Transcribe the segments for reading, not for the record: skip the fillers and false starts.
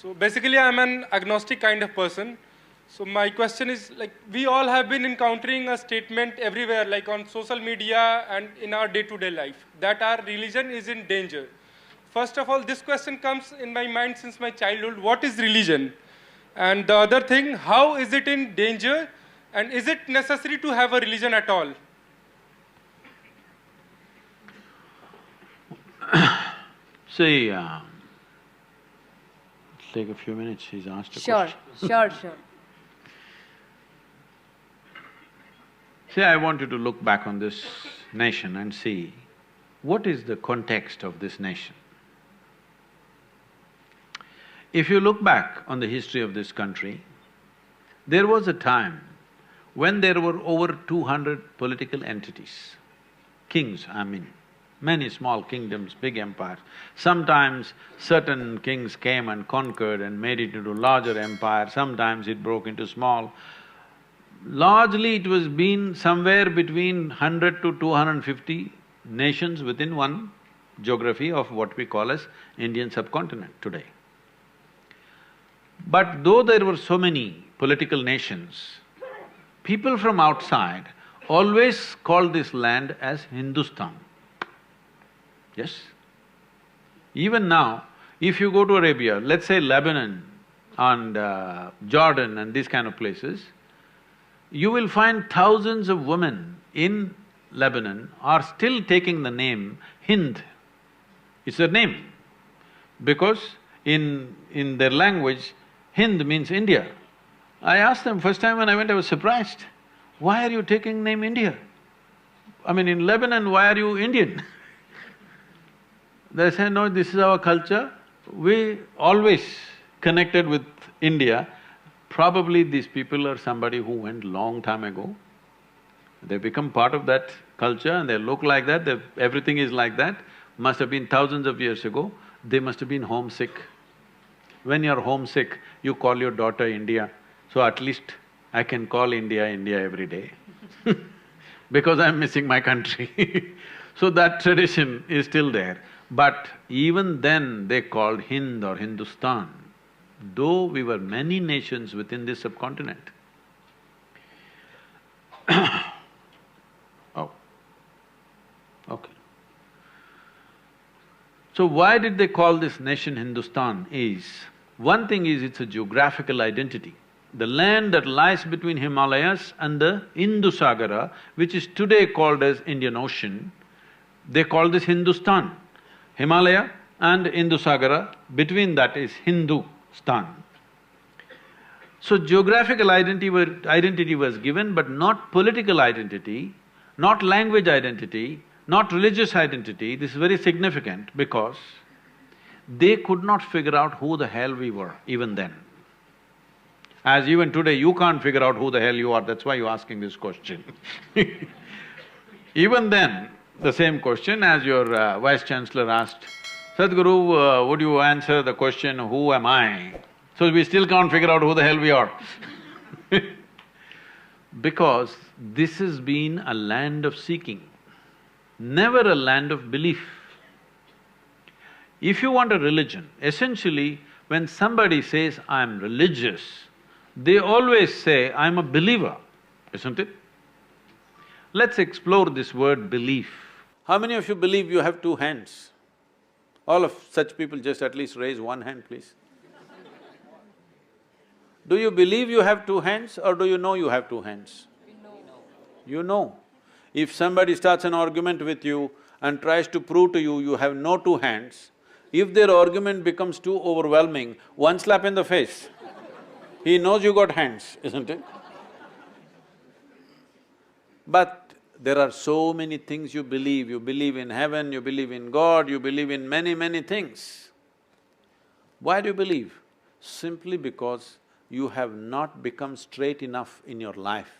So basically, I'm an agnostic kind of person. So my question is, like, we all have been encountering a statement everywhere, like on social media and in our day-to-day life, that our religion is in danger. First of all, this question comes in my mind since my childhood: what is religion? And the other thing, how is it in danger? And is it necessary to have a religion at all? See, take a few minutes, he's asked a question. Sure. See, I want you to look back on this nation and see what is the context of this nation. If you look back on the history of this country, there was a time when there were over 200 political entities, kings, I mean, many small kingdoms, big empires. Sometimes certain kings came and conquered and made it into larger empire, sometimes it broke into small. Largely it was been somewhere between 100 to 250 nations within one geography of what we call as Indian subcontinent today. But though there were so many political nations, people from outside always called this land as Hindustan. Yes? Even now, if you go to Arabia, let's say Lebanon and Jordan and these kind of places, you will find thousands of women in Lebanon are still taking the name Hind. It's their name, because in their language, Hind means India. I asked them, first time when I went, I was surprised. Why are you taking name India? I mean, in Lebanon, why are you Indian? They say, no, this is our culture. We always connected with India. Probably these people are somebody who went long time ago. They become part of that culture and they look like that, everything is like that. Must have been thousands of years ago. They must have been homesick. When you're homesick, you call your daughter India. So at least I can call India, India every day because I'm missing my country So that tradition is still there. But even then they called Hind or Hindustan, though we were many nations within this subcontinent. Oh, okay. So why did they call this nation Hindustan is, one thing is it's a geographical identity. The land that lies between Himalayas and the Indus-Sagara, which is today called as Indian Ocean, they call this Hindustan. Himalaya and Indus-Sagara, between that is Hindustan. So geographical identity was given, but not political identity, not language identity, not religious identity. This is very significant because they could not figure out who the hell we were even then. As even today, you can't figure out who the hell you are, that's why you're asking this question Even then, the same question as your Vice-Chancellor asked, Sadhguru, would you answer the question, who am I? So we still can't figure out who the hell we are because this has been a land of seeking, never a land of belief. If you want a religion, essentially when somebody says, I'm religious, they always say, I'm a believer, isn't it? Let's explore this word belief. How many of you believe you have two hands? All of such people just at least raise one hand, please. Do you believe you have two hands or do you know you have two hands? We know. You know. If somebody starts an argument with you and tries to prove to you you have no two hands, if their argument becomes too overwhelming, one slap in the face, he knows you got hands, isn't it? But there are so many things you believe in heaven, you believe in God, you believe in many things. Why do you believe? Simply because you have not become straight enough in your life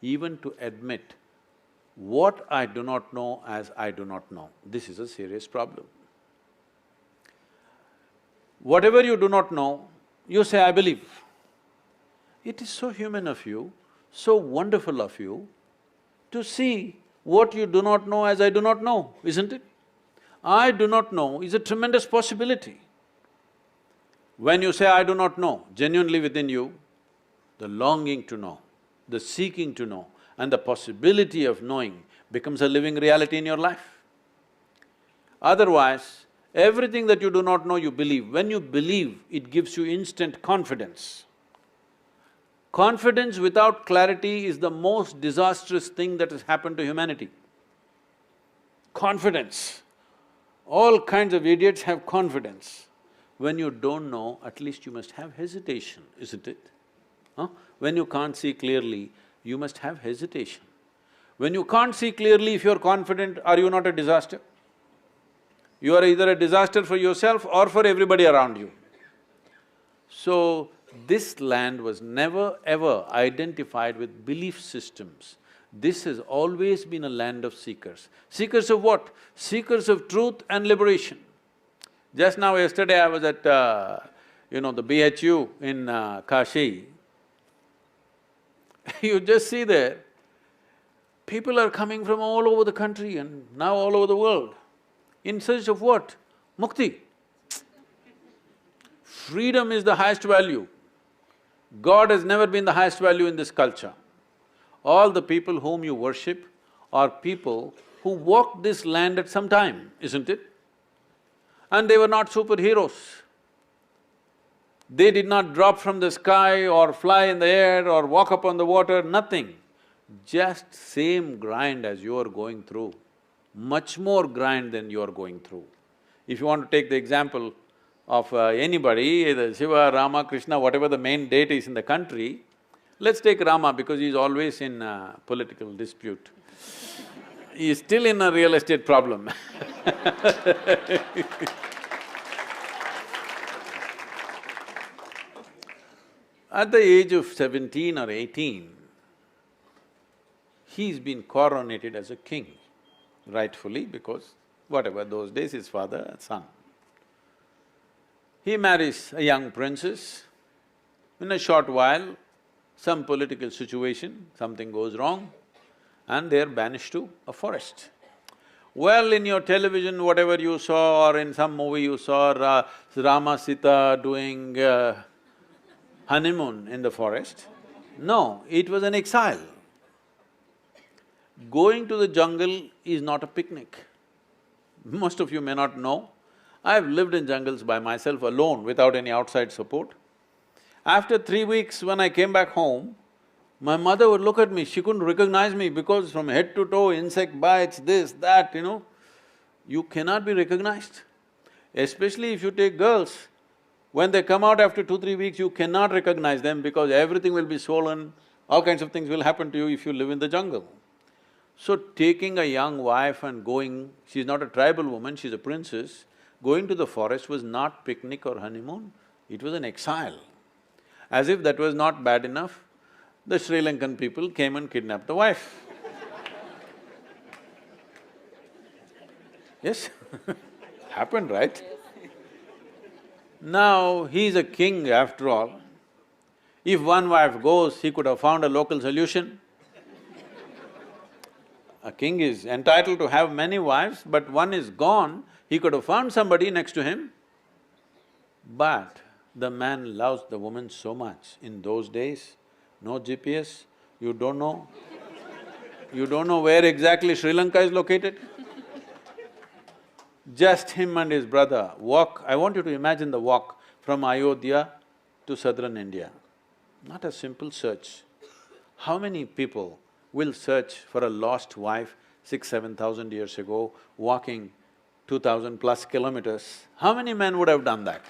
even to admit, what I do not know as I do not know. This is a serious problem. Whatever you do not know, you say, I believe. It is so human of you, so wonderful of you to see what you do not know as I do not know, isn't it? I do not know is a tremendous possibility. When you say, I do not know, genuinely within you, the longing to know, the seeking to know, and the possibility of knowing becomes a living reality in your life. Otherwise, everything that you do not know, you believe. When you believe, it gives you instant confidence. Confidence without clarity is the most disastrous thing that has happened to humanity. Confidence. All kinds of idiots have confidence. When you don't know, at least you must have hesitation, isn't it? Huh? When you can't see clearly, you must have hesitation. When you can't see clearly, if you're confident, are you not a disaster? You are either a disaster for yourself or for everybody around you. So, this land was never ever identified with belief systems. This has always been a land of seekers. Seekers of what? Seekers of truth and liberation. Just now, yesterday I was at, the BHU in Kashi. You just see there, people are coming from all over the country and now all over the world. In search of what? Mukti. Freedom is the highest value. God has never been the highest value in this culture. All the people whom you worship are people who walked this land at some time, isn't it? And they were not superheroes. They did not drop from the sky or fly in the air or walk upon the water, nothing. Just same grind as you are going through, much more grind than you are going through. If you want to take the example of anybody, either Shiva, Rama, Krishna, whatever the main deity is in the country, let's take Rama because he's always in political dispute. He is still in a real estate problem At the age of 17 or 18, he's been coronated as a king, rightfully, because whatever those days, his father and son. He marries a young princess. In a short while, some political situation, something goes wrong, and they're banished to a forest. Well, in your television, whatever you saw, or in some movie you saw Rama, Sita doing honeymoon in the forest. No, it was an exile. Going to the jungle is not a picnic. Most of you may not know, I've lived in jungles by myself alone without any outside support. After 3 weeks, when I came back home, my mother would look at me, she couldn't recognize me because from head to toe, insect bites, this, that, you cannot be recognized. Especially if you take girls, when they come out after 2-3 weeks, you cannot recognize them because everything will be swollen, all kinds of things will happen to you if you live in the jungle. So taking a young wife and going, she's not a tribal woman, she's a princess, going to the forest was not picnic or honeymoon, it was an exile. As if that was not bad enough, the Sri Lankan people came and kidnapped the wife. Yes, happened, right? Now, he's a king after all. If one wife goes, he could have found a local solution. A king is entitled to have many wives, but one is gone, he could have found somebody next to him. But the man loves the woman so much. In those days, no GPS, you don't know where exactly Sri Lanka is located. Just him and his brother walk, I want you to imagine the walk from Ayodhya to southern India. Not a simple search. How many people will search for a lost wife 6,000–7,000 years ago, walking 2,000 plus kilometers? How many men would have done that?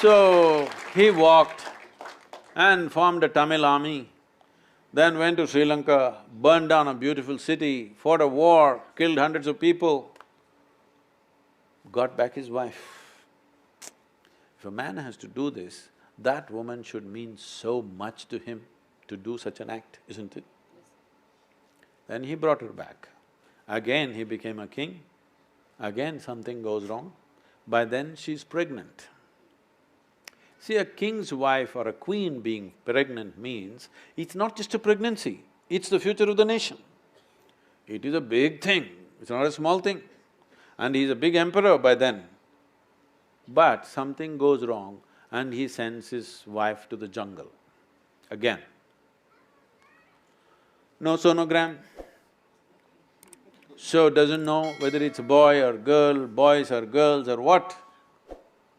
So, he walked and formed a Tamil army, then went to Sri Lanka, burned down a beautiful city, fought a war, killed hundreds of people, got back his wife. If a man has to do this, that woman should mean so much to him to do such an act, isn't it? Then he brought her back. Again he became a king, again something goes wrong, by then she's pregnant. See, a king's wife or a queen being pregnant means, it's not just a pregnancy, it's the future of the nation. It is a big thing, it's not a small thing. And he's a big emperor by then. But something goes wrong and he sends his wife to the jungle again. No sonogram, so doesn't know whether it's a boy or girl, boys or girls or what.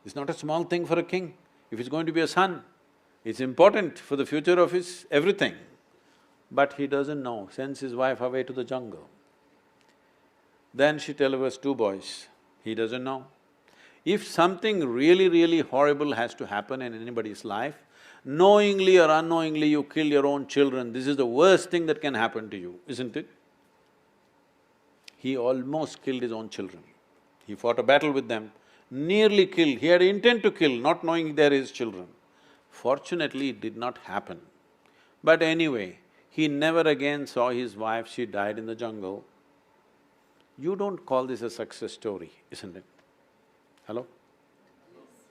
It's not a small thing for a king. If it's going to be a son, it's important for the future of his everything. But he doesn't know, sends his wife away to the jungle. Then she delivers two boys, he doesn't know. If something really, really horrible has to happen in anybody's life, knowingly or unknowingly you kill your own children, this is the worst thing that can happen to you, isn't it? He almost killed his own children. He fought a battle with them, nearly killed, he had intent to kill, not knowing they're his children. Fortunately, it did not happen. But anyway, he never again saw his wife, she died in the jungle. You don't call this a success story, isn't it? Hello?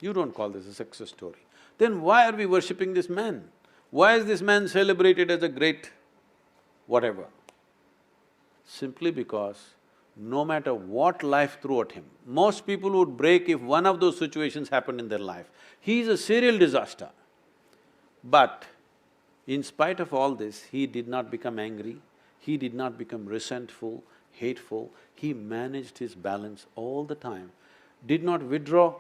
You don't call this a success story. Then why are we worshipping this man? Why is this man celebrated as a great whatever? Simply because no matter what life threw at him, most people would break if one of those situations happened in their life. He is a serial disaster. But in spite of all this, he did not become angry, he did not become resentful, hateful, he managed his balance all the time, did not withdraw,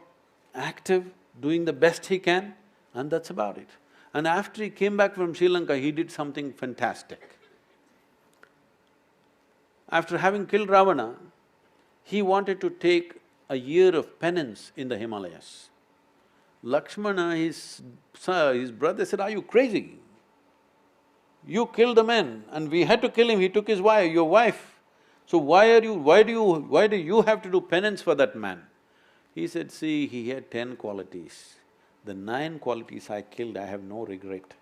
active, doing the best he can, and that's about it. And after he came back from Sri Lanka, he did something fantastic. After having killed Ravana, he wanted to take a year of penance in the Himalayas. Lakshmana, his brother said, "Are you crazy? You killed the man and we had to kill him, he took his wife, your wife. So why do you have to do penance for that man?" He said, "See, he had 10 qualities. The 9 qualities I killed, I have no regret.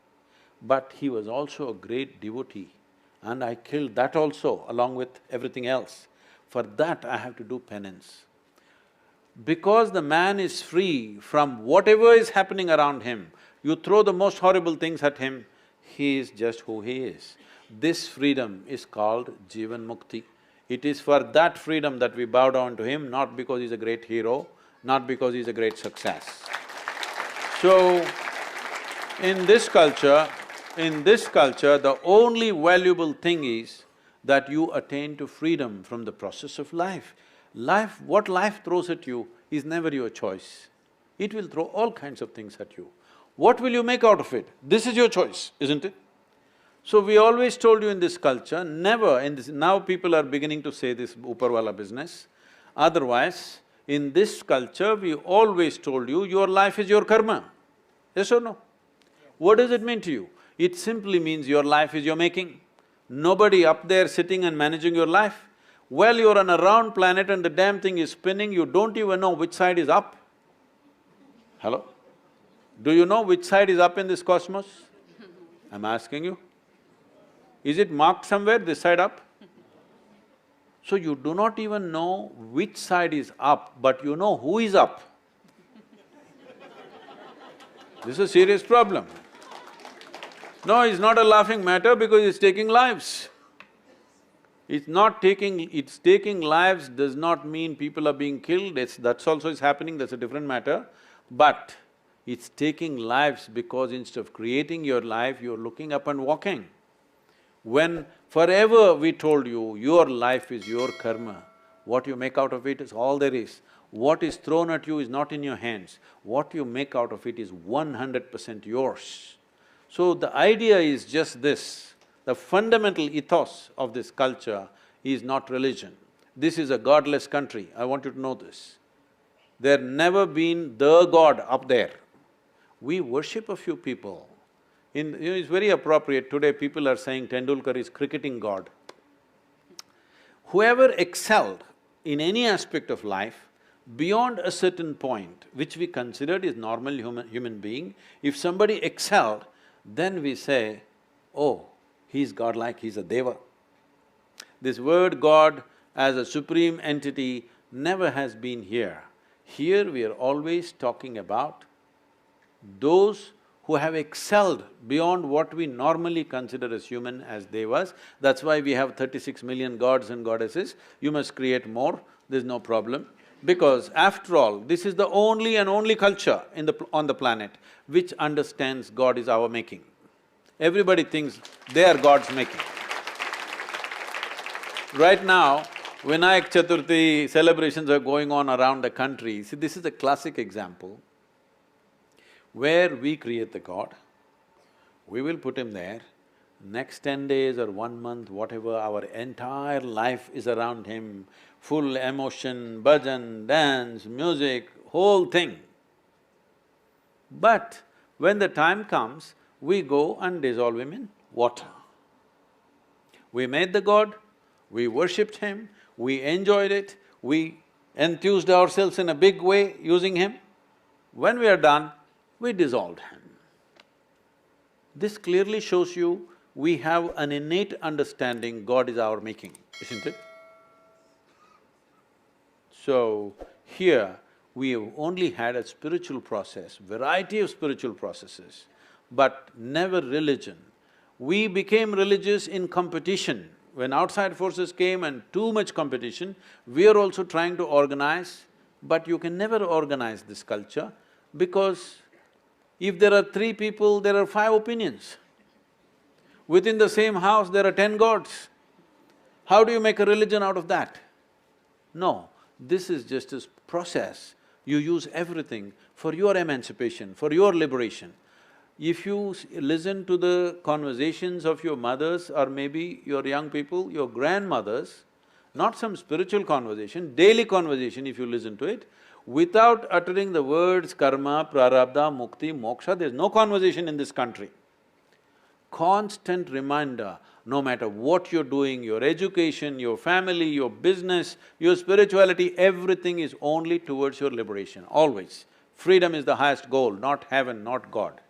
But he was also a great devotee and I killed that also along with everything else. For that I have to do penance." Because the man is free from whatever is happening around him, you throw the most horrible things at him, he is just who he is. This freedom is called Jivan Mukti. It is for that freedom that we bow down to him, not because he's a great hero, not because he's a great success. So, in this culture, the only valuable thing is that you attain to freedom from the process of life. What life throws at you is never your choice. It will throw all kinds of things at you. What will you make out of it? This is your choice, isn't it? So we always told you in this culture, never in this… now people are beginning to say this Uparwala business. Otherwise, in this culture, we always told you, your life is your karma. Yes or no? What does it mean to you? It simply means your life is your making. Nobody up there sitting and managing your life. Well, you're on a round planet and the damn thing is spinning, you don't even know which side is up. Hello? Do you know which side is up in this cosmos? I'm asking you. Is it marked somewhere, this side up? So you do not even know which side is up, but you know who is up. This is a serious problem. No, it's not a laughing matter because it's taking lives. It's taking lives does not mean people are being killed, that's also is happening, that's a different matter. But it's taking lives because instead of creating your life, you're looking up and walking. When forever we told you, your life is your karma, what you make out of it is all there is. What is thrown at you is not in your hands, what you make out of it is 100% yours. So the idea is just this, the fundamental ethos of this culture is not religion. This is a godless country, I want you to know this. There never been the god up there. We worship a few people. It's very appropriate, today people are saying Tendulkar is cricketing god. Whoever excelled in any aspect of life, beyond a certain point, which we considered is normal human being, if somebody excelled, then we say, oh, he's godlike, he's a deva. This word God as a supreme entity never has been here. Here we are always talking about those who have excelled beyond what we normally consider as human, as devas. That's why we have 36 million gods and goddesses. You must create more, there's no problem. Because after all, this is the only and only culture on the planet which understands God is our making. Everybody thinks they are God's making. Right now, Vinayak Chaturthi celebrations are going on around the country. See, this is a classic example where we create the God, we will put him there, next 10 days or 1 month, whatever, our entire life is around him, full emotion, bhajan, dance, music, whole thing. But when the time comes, we go and dissolve him in water. We made the God, we worshipped him, we enjoyed it, we enthused ourselves in a big way using him. When we are done, we dissolved him. This clearly shows you we have an innate understanding God is our making, isn't it? So, here we have only had a spiritual process, variety of spiritual processes, but never religion. We became religious in competition. When outside forces came and too much competition, we are also trying to organize, but you can never organize this culture because if there are 3 people, there are 5 opinions. Within the same house, there are 10 gods. How do you make a religion out of that? No, this is just a process. You use everything for your emancipation, for your liberation. If you listen to the conversations of your mothers or maybe your young people, your grandmothers, not some spiritual conversation, daily conversation if you listen to it, without uttering the words karma, prarabdha, mukti, moksha, there's no conversation in this country. Constant reminder, no matter what you're doing, your education, your family, your business, your spirituality, everything is only towards your liberation, always. Freedom is the highest goal, not heaven, not God.